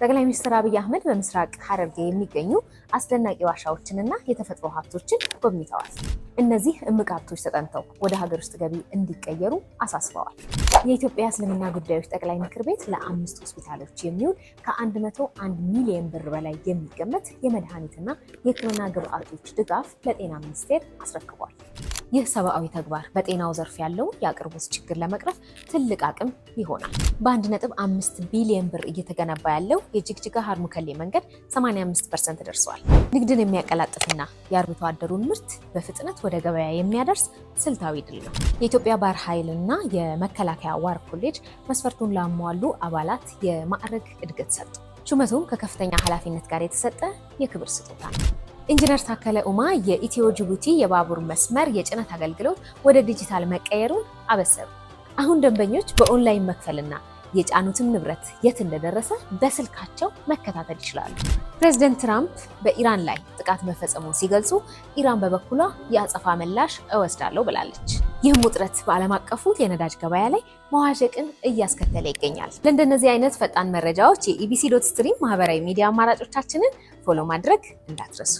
ጠቅላይ ሚኒስትር አብይ አህመድ በምስራቅ ሐረርጌ የሚገኙ አስደናቂ ዋሻዎችንና የተፈጥሮ ሀብቶችን ጎብኝተዋል። እነዚህ እምቅ ሀብቶች ተጠንተው ወደ ሀገር ውስጥ ገቢ እንዲቀየሩ አሳስበዋል። የኢትዮጵያ እስልምና ጉዳዮች ጠቅላይ ምክር ቤት ለ5 ሆስፒታሎች የሚውል ከ101 ሚሊዮን ብር በላይ የሚገመት የመድኃኒትና የሕክምና ግብአቶች ድጋፍ ለጤና ሚኒስቴር አስረክቧል። ይህ ሰብአዊ ተግባር በጤናው ዘርፍ ያለውን የአቅርቦት ችግር ለመቅረፍ ትልቅ አቅም ይሆናል። በ1.5 ቢሊዮን ብር እየተገነባ ያለው የጅግጅጋ ሀርሙከሌ መንገድ 85% ደርሷል። ንግድን የሚያቀላጥፍና የአርብቶ አደሩን ምርት በፍጥነት ወደ ገበያ የሚያደርስ ስልታዊ ድል ነው። የኢትዮጵያ ባህር ኃይልና የመከላከያ ዋር ኮሌጅ መስፈርቱን ላሟሉ አባላት የማዕረግ እድገት ሰጡ። ሹመቱም ከከፍተኛ ኃላፊነት ጋር የተሰጠ የክብር ስጦታ ነው። ኢንጂነር ታከለ ኡማ የኢትዮ ጅቡቲ የባቡር መስመር የጭነት አገልግሎት ወደ ዲጂታል መቀየሩን አበሰሩ። አሁን ደንበኞች በኦንላይን መክፈልና የጫኑትም ንብረት የት እንደደረሰ በስልካቸው መከታተል ይችላሉ። ፕሬዚደንት ትራምፕ በኢራን ላይ ጥቃት መፈጸሙን ሲገልጹ፣ ኢራን በበኩሏ የአጸፋ ምላሽ እወስዳለሁ ብላለች። ይህም ውጥረት በዓለም አቀፉ የነዳጅ ገበያ ላይ መዋዠቅን እያስከተለ ይገኛል። ለእንደነዚህ አይነት ፈጣን መረጃዎች የኢቢሲ.ስትሪም ማህበራዊ ሚዲያ አማራጮቻችንን ፎሎ ማድረግ እንዳትረሱ።